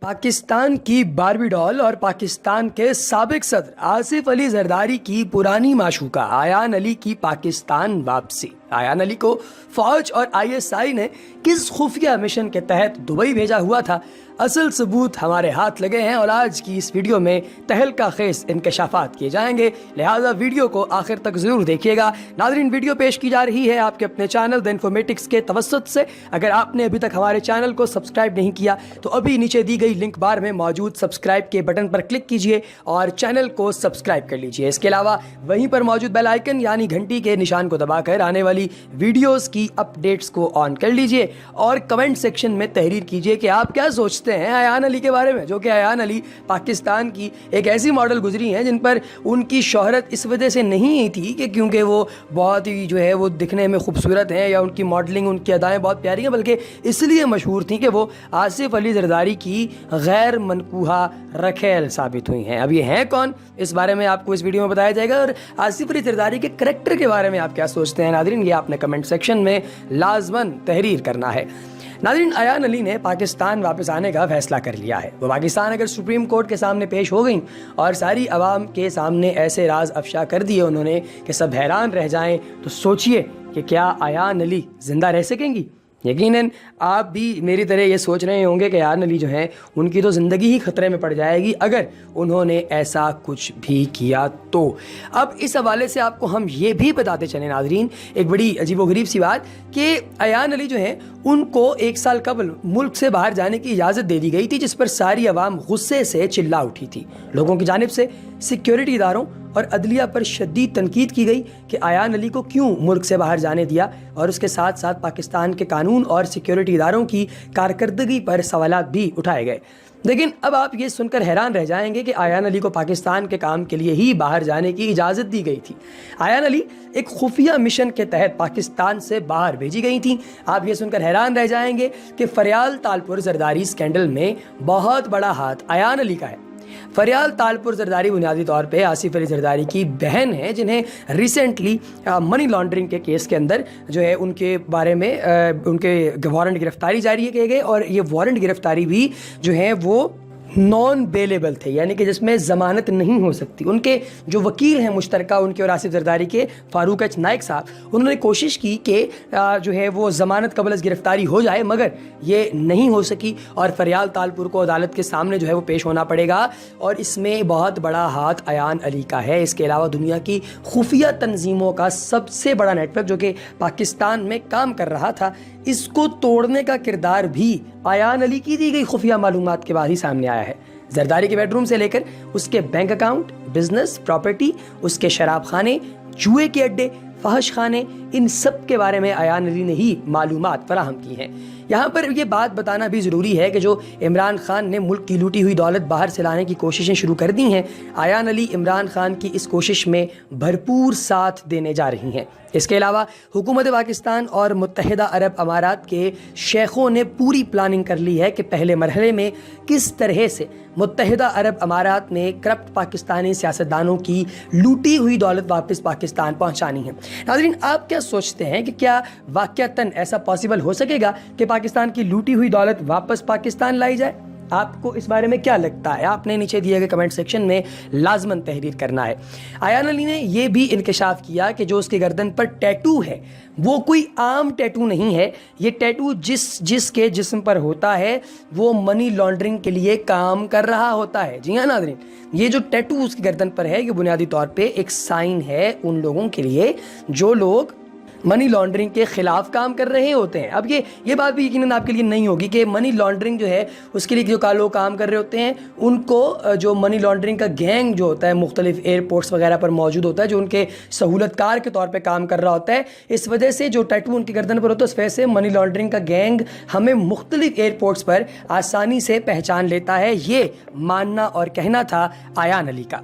पाकिस्तान की Barbie doll और पाकिस्तान के साबिक सदर आसिफ अली जरदारी की पुरानी माशूका आयान अली की पाकिस्तान वापसी। आयान अली को फौज और आईएसआई ने किस खुफिया मिशन के तहत दुबई भेजा हुआ था, असल सबूत हमारे हाथ लगे हैं और आज की इस वीडियो में तहलका खेस इंकशाफात किए जाएंगे, लिहाजा वीडियो को आखिर तक जरूर देखिएगा। नाज़रीन, वीडियो पेश की जा रही है आपके अपने चैनल द इन्फॉर्मेटिक्स के तवस्सुत से। अगर आपने अभी तक हमारे चैनल को सब्सक्राइब नहीं किया तो अभी नीचे दी गई लिंक बार में मौजूद सब्सक्राइब के बटन पर क्लिक कीजिए और चैनल को सब्सक्राइब कर लीजिए। इसके अलावा वहीं पर मौजूद बेल आइकन यानी घंटी के निशान को दबाकर आने वाली वीडियोस की अपडेट्स को ऑन कर लीजिए और कमेंट सेक्शन में तहरीर कीजिए कि आप क्या सोचते हैं आयान अली के बारे में, जो कि आयान अली पाकिस्तान की एक ऐसी मॉडल गुजरी हैं जिन पर उनकी शोहरत इस वजह से नहीं थी कि क्योंकि वो बहुत ही वो दिखने में खूबसूरत हैं या उनकी मॉडलिंग, उनकी अदाएं बहुत प्यारी हैं, बल्कि इसलिए मशहूर थी कि वो आसिफ अली जरदारी की गैर मनकूहा रखेल साबित हुई हैं। अब ये हैं कौन, इस बारे में आपको इस वीडियो में बताया जाएगा और आसिफ अली जरदारी के करैक्टर के बारे में आप क्या सोचते हैं नाज़रीन, ये आपने कमेंट सेक्शन में लाजमन तहरीर करना है। नाज़रीन, आयान अली ने पाकिस्तान वापस आने का फैसला कर लिया है। वो पाकिस्तान अगर सुप्रीम कोर्ट के सामने पेश हो गई और सारी आवाम के सामने ऐसे राज अफशा कर दिए उन्होंने कि सब हैरान रह जाएं, तो सोचिए कि क्या आयान अली जिंदा रह सकेंगी। यकीनन आप भी मेरी तरह ये सोच रहे होंगे कि आयान अली जो हैं उनकी तो ज़िंदगी ही खतरे में पड़ जाएगी अगर उन्होंने ऐसा कुछ भी किया तो। अब इस हवाले से आपको हम ये भी बताते चले नाज़रीन, एक बड़ी अजीबोगरीब सी बात कि आयान अली जो हैं उनको 1 साल कबल मुल्क से बाहर जाने की इजाज़त दे दी गई थी, जिस पर सारी आवाम गुस्से से चिल्ला उठी थी। लोगों की जानिब से सिक्योरिटी इदारों और अदलिया पर शदीद तनकीद की गई कि आयान अली को क्यों मुल्क से बाहर जाने दिया और उसके साथ साथ पाकिस्तान के कानून और सिक्योरिटी इदारों की कारकर्दगी पर सवालात भी उठाए गए। लेकिन अब आप ये सुनकर हैरान रह जाएंगे कि आयान अली को पाकिस्तान के काम के लिए ही बाहर जाने की इजाज़त दी गई थी। आयान अली एक खुफिया मिशन के तहत पाकिस्तान से बाहर भेजी गई थी। आप ये सुनकर हैरान रह जाएंगे कि फरियाल तालपुर जरदारी स्कैंडल में बहुत बड़ा हाथ आयान अली का है। फरियाल तालपुर जरदारी बुनियादी तौर पे आसिफ अली जरदारी की बहन है, जिन्हें रिसेंटली मनी लॉन्ड्रिंग के केस के अंदर उनके बारे में उनके वारंट गिरफ्तारी जारी किए गए और ये वारंट गिरफ्तारी भी वो नॉन बेलेबल थे, यानी कि जिसमें ज़मानत नहीं हो सकती। उनके जो वकील हैं मुश्तरका उनके और आसिफ जरदारी के, फारूक एच नाइक साहब, उन्होंने कोशिश की कि वो ज़मानत कबल गिरफ्तारी हो जाए, मगर ये नहीं हो सकी और फरियाल तालपुर को अदालत के सामने वो पेश होना पड़ेगा और इसमें बहुत बड़ा हाथ आयान अली का है। इसके अलावा दुनिया की खुफिया तंजीमों का सबसे बड़ा नेटवर्क जो कि पाकिस्तान में काम कर रहा था, इसको तोड़ने का किरदार भी आयान अली की दी गई खुफिया मालूमात के बाद ही सामने आया है। जरदारी के बेडरूम से लेकर उसके बैंक अकाउंट, बिजनेस, प्रॉपर्टी, उसके शराब खाने, जुए के अड्डे, फहश खाने, इन सब के बारे में आयान अली ने ही मालूमात फराहम की हैं। यहाँ पर ये बात बताना भी ज़रूरी है कि जो इमरान खान ने मुल्क की लूटी हुई दौलत बाहर से लाने की कोशिशें शुरू कर दी हैं, आयान अली इमरान खान की इस कोशिश में भरपूर साथ देने जा रही हैं। इसके अलावा हुकूमत पाकिस्तान और मुत्तहिदा अरब अमारात के शेखों ने पूरी प्लानिंग कर ली है कि पहले मरहले में किस तरह से मुत्तहिदा अरब अमारात ने करप्ट पाकिस्तानी सियासतदानों की लूटी हुई दौलत वापस पाकिस्तान पहुंचानी है। नाज़रीन, आप क्या सोचते हैं कि क्या वाक़तन ऐसा पॉसिबल हो सकेगा कि पाकिस्तान की लूटी हुई दौलत वापस पाकिस्तान लाई जाए? आपको इस बारे में क्या लगता है? आपने नीचे दिए गए कमेंट सेक्शन में लाजमन तहरीर करना है। आयान अली ने यह भी इंकशाफ किया कि जो उसकी गर्दन पर टैटू है वो कोई आम टैटू नहीं है। ये टैटू जिसके जिस्म पर होता है वो मनी लॉन्ड्रिंग के लिए काम कर रहा होता है। जी हाँ नाज़रीन, ये जो टैटू उसकी गर्दन पर है ये बुनियादी तौर पे एक साइन है उन लोगों के लिए जो लोग मनी लॉन्ड्रिंग के खिलाफ काम कर रहे होते हैं। अब ये बात भी यकीनन आपके लिए नहीं होगी कि मनी लॉन्ड्रिंग उसके लिए जो लोग काम कर रहे होते हैं उनको जो मनी लॉन्ड्रिंग का गैंग जो होता है मुख्तलिफ एयरपोर्ट्स वगैरह पर मौजूद होता है, जो उनके सहूलतकार के तौर पे काम कर रहा होता है। इस वजह से जो टैटू उनकी गर्दन पर होता है उस वजह से मनी लॉन्ड्रिंग का गैंग हमें मुख्तलिफ एयरपोर्ट्स पर आसानी से पहचान लेता है। ये मानना और कहना था आयान अली का।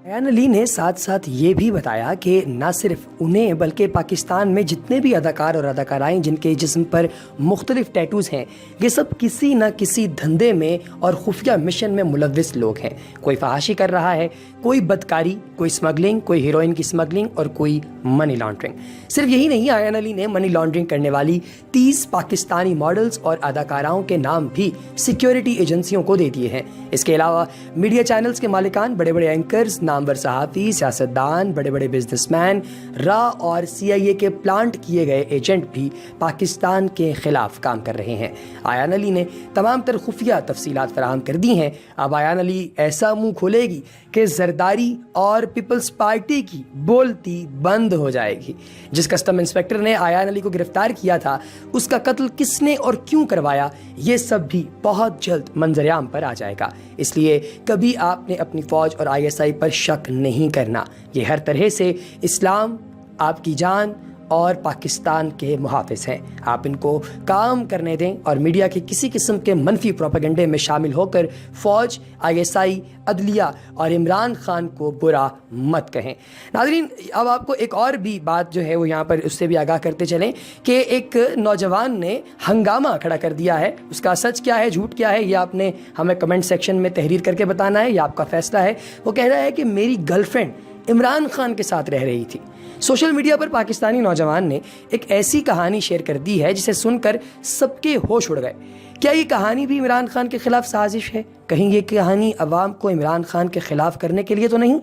आयान अली ने साथ साथ ये भी बताया कि न सिर्फ उन्हें बल्कि पाकिस्तान में जितने भी अदाकार और अदाकाराएं जिनके जिस्म पर मुख्तलिफ टैटूज़ हैं, ये सब किसी न किसी धंधे में और खुफिया मिशन में मुलव्विस लोग हैं। कोई फहाशी कर रहा है, कोई बदकारी, कोई स्मगलिंग, कोई हीरोइन की स्मगलिंग और कोई मनी लॉन्ड्रिंग। सिर्फ यही नहीं, आयान अली ने मनी लॉन्ड्रिंग करने वाली 30 पाकिस्तानी मॉडल्स और अदाकाराओं के नाम भी सिक्योरिटी एजेंसियों को दे दिए हैं। इसके अलावा मीडिया चैनल्स के मालिकान, बड़े बड़े एंकर्स, नामवर सहाफ़ी, सियासतदान, बड़े बड़े बिजनेसमैन, रा और CIA के प्लांट किए गए एजेंट भी पाकिस्तान के खिलाफ काम कर रहे हैं। आयान अली ने तमाम तर खुफिया तफसीलात फराहम कर दी हैं। अब आयान अली ऐसा मुंह खोलेगी कि जरदारी और पीपल्स पार्टी की बोलती बंद हो जाएगी। जिस कस्टम इंस्पेक्टर ने आयान अली को गिरफ्तार किया था, उसका कत्ल किसने और क्यों करवाया, ये सब भी बहुत जल्द मंजरेआम पर आ जाएगा। इसलिए कभी आपने अपनी फौज और ISI पर शक नहीं करना। ये हर तरह से इस्लाम, आपकी जान और पाकिस्तान के मुहाफिज हैं। आप इनको काम करने दें और मीडिया के किसी किस्म के मनफी प्रोपेगेंडे में शामिल होकर फौज, ISI, अदलिया और इमरान खान को बुरा मत कहें। नाज़रीन, अब आपको एक और भी बात जो है वो यहाँ पर उससे भी आगाह करते चलें कि एक नौजवान ने हंगामा खड़ा कर दिया है। उसका सच क्या है, झूठ क्या है, ये आपने हमें कमेंट सेक्शन में तहरीर करके बताना है, ये आपका फैसला है। वो कह रहा है कि मेरी गर्लफ्रेंड इमरान खान के साथ रह रही थी। सोशल मीडिया पर पाकिस्तानी नौजवान ने एक ऐसी कहानी शेयर कर दी है जिसे सुनकर सबके होश उड़ गए। क्या ये कहानी भी इमरान खान के खिलाफ साजिश है? कहीं ये कहानी अवाम को इमरान खान के खिलाफ करने के लिए तो नहीं?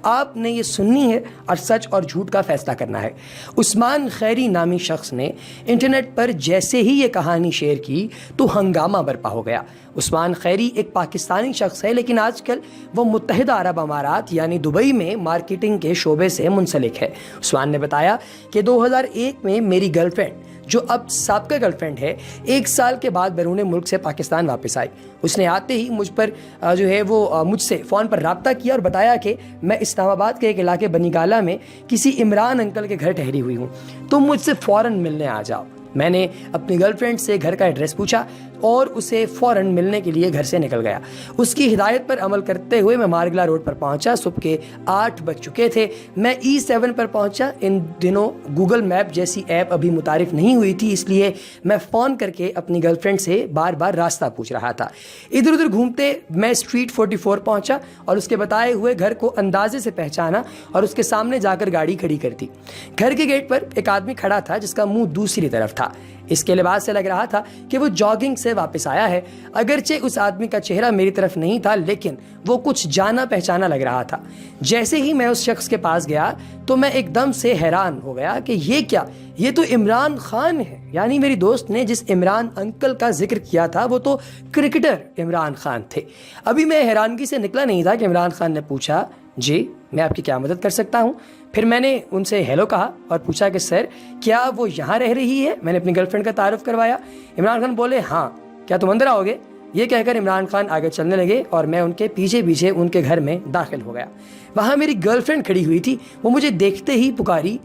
आपने ये सुननी है और सच और झूठ का फैसला करना है। उस्मान खैरी नामी शख्स ने इंटरनेट पर जैसे ही ये कहानी शेयर की तो हंगामा बरपा हो गया। उस्मान खैरी एक पाकिस्तानी शख्स है, लेकिन आजकल वो मुत्तहिदा अरब अमारात यानी दुबई में मार्केटिंग के शोबे से मुंसलिक है। उस्मान ने बताया कि 2001 में मेरी गर्लफ्रेंड, जो अब साबका गर्लफ्रेंड है, 1 साल के बाद बैरून मुल्क से पाकिस्तान वापस आई। उसने आते ही मुझ पर जो है वो मुझसे फ़ोन पर रब्ता किया और बताया कि मैं इस्लामाबाद के एक इलाके बनीगाला में किसी इमरान अंकल के घर ठहरी हुई हूँ, तुम मुझसे फ़ौरन मिलने आ जाओ। मैंने अपनी गर्लफ्रेंड से घर का एड्रेस पूछा और उसे फ़ौरन मिलने के लिए घर से निकल गया। उसकी हिदायत पर अमल करते हुए मैं मारगला रोड पर पहुंचा। सुबह के 8 बज चुके थे। मैं E7 पर पहुंचा। इन दिनों गूगल मैप जैसी ऐप अभी मुतारिफ नहीं हुई थी, इसलिए मैं फ़ोन करके अपनी गर्लफ्रेंड से बार बार रास्ता पूछ रहा था। इधर उधर घूमते मैं स्ट्रीट 44 पहुँचा और उसके बताए हुए घर को अंदाजे से पहचाना और उसके सामने जाकर गाड़ी खड़ी कर दी। घर के गेट पर एक आदमी खड़ा था जिसका मुँह दूसरी तरफ था। इसके लिबास से लग रहा था कि वो जॉगिंग से वापस आया है। अगरचे उस आदमी का चेहरा मेरी तरफ नहीं था, लेकिन वो कुछ जाना पहचाना लग रहा था। जैसे ही मैं उस शख्स के पास गया तो मैं एकदम से हैरान हो गया कि ये क्या, ये तो इमरान खान है। यानी मेरी दोस्त ने जिस इमरान अंकल का जिक्र किया था वो तो क्रिकेटर इमरान खान थे। अभी मैं हैरानगी से निकला नहीं था कि इमरान खान ने पूछा, जी मैं आपकी क्या मदद कर सकता हूँ। फिर मैंने उनसे हेलो कहा और पूछा कि सर क्या वो यहाँ रह रही है। मैंने अपनी गर्लफ्रेंड का तारुफ करवाया। इमरान खान बोले, हाँ क्या तुम अंदर आओगे। ये कहकर इमरान खान आगे चलने लगे और मैं उनके पीछे पीछे उनके घर में दाखिल हो गया। वहाँ मेरी गर्लफ्रेंड खड़ी हुई थी। वो मुझे देखते ही पुकारी,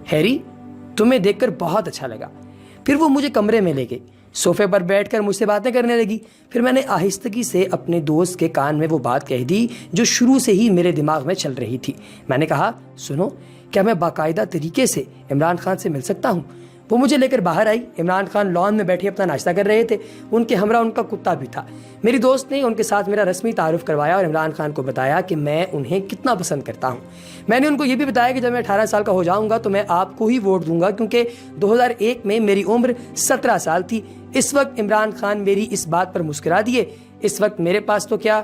हैरी तुम्हें देखकर बहुत अच्छा लगा। फिर वो मुझे कमरे में ले गई। सोफे पर बैठकर मुझसे बातें करने लगी। फिर मैंने आहिस्तगी से अपने दोस्त के कान में वो बात कह दी जो शुरू से ही मेरे दिमाग में चल रही थी। मैंने कहा, सुनो, क्या मैं बाकायदा तरीके से इमरान खान से मिल सकता हूँ। वो मुझे लेकर बाहर आई। इमरान खान लॉन में बैठे अपना नाश्ता कर रहे थे। उनके हमरा उनका कुत्ता भी था। मेरी दोस्त ने उनके साथ मेरा रस्मी तारुफ करवाया और इमरान खान को बताया कि मैं उन्हें कितना पसंद करता हूँ। मैंने उनको ये भी बताया कि जब मैं 18 साल का हो जाऊँगा तो मैं आपको ही वोट दूंगा, क्योंकि 2001 में मेरी उम्र 17 साल थी। इस वक्त इमरान खान मेरी इस बात पर मुस्कुरा दिए। इस वक्त मेरे पास तो क्या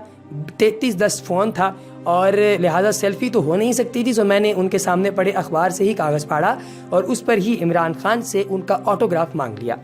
3310 फ़ोन था और लिहाजा सेल्फी तो हो नहीं सकती थी। सो मैंने उनके सामने पड़े अखबार से ही कागज़ फाड़ा और उस पर ही इमरान खान से उनका ऑटोग्राफ मांग लिया।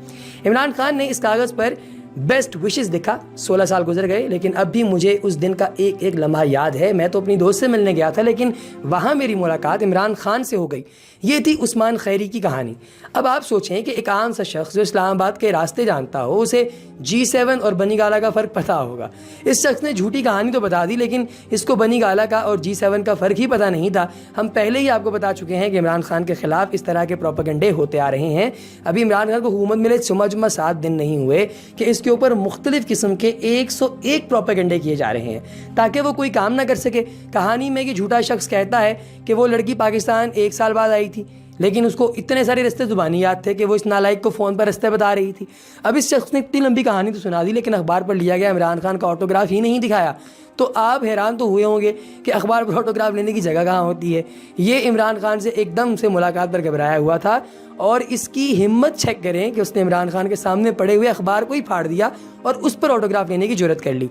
इमरान खान ने इस कागज़ पर बेस्ट विशेस दिखा। 16 साल गुजर गए, लेकिन अब भी मुझे उस दिन का एक एक लम्हा याद है। मैं तो अपनी दोस्त से मिलने गया था, लेकिन वहाँ मेरी मुलाकात इमरान खान से हो गई। ये थी उस्मान खैरी की कहानी। अब आप सोचें कि एक आम सा शख्स जो इस्लामाबाद के रास्ते जानता हो, उसे G7 और बनीगाला का फ़र्क पता होगा। इस शख्स ने झूठी कहानी तो बता दी, लेकिन इसको बनीगाला का और G7 का फ़र्क ही पता नहीं था। हम पहले ही आपको बता चुके हैं कि इमरान खान के ख़िलाफ़ इस तरह के प्रोपेगेंडे होते आ रहे हैं। अभी इमरान खान को हुकूमत मिले जुम्मा 7 दिन नहीं हुए कि इसके کے اوپر مختلف قسم کے 101 پروپیگنڈے کیے جا رہے ہیں تاکہ وہ کوئی کام نہ کر سکے. کہانی میں یہ جھوٹا شخص کہتا ہے کہ وہ لڑکی پاکستان 1 سال بعد آئی تھی، لیکن اس کو اتنے سارے رستے زبانی یاد تھے کہ وہ اس نالائق کو فون پر رستے بتا رہی تھی. اب اس شخص نے اتنی لمبی کہانی تو سنا دی، لیکن اخبار پر لیا گیا عمران خان کا آٹوگراف ہی نہیں دکھایا. تو آپ حیران تو ہوئے ہوں گے کہ اخبار پر آٹوگراف لینے کی جگہ کہاں ہوتی ہے. یہ عمران خان سے ایک دم سے ملاقات پر گھبرایا ہوا تھا، اور اس کی ہمت چیک کریں کہ اس نے عمران خان کے سامنے پڑے ہوئے اخبار کو ہی پھاڑ دیا اور اس پر آٹوگراف لینے کی جرت کر لی.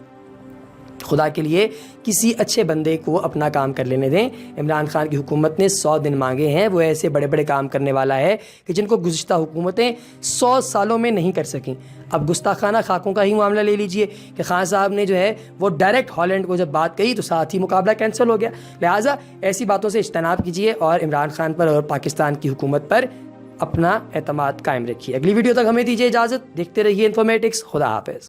خدا کے لیے کسی اچھے بندے کو اپنا کام کر لینے دیں. عمران خان کی حکومت نے 100 دن مانگے ہیں. وہ ایسے بڑے بڑے کام کرنے والا ہے کہ جن کو گزشتہ حکومتیں 100 سالوں میں نہیں کر سکیں. اب گستاخانہ خاکوں کا ہی معاملہ لے لیجئے کہ خان صاحب نے جو ہے وہ ڈائریکٹ ہالینڈ کو جب بات کہی تو ساتھ ہی مقابلہ کینسل ہو گیا. لہٰذا ایسی باتوں سے اجتناب کیجیے اور عمران خان پر اور پاکستان کی حکومت پر اپنا اعتماد قائم رکھیے. اگلی ویڈیو تک ہمیں دیجیے اجازت. دیکھتے رہیے انفارمیٹکس. خدا حافظ.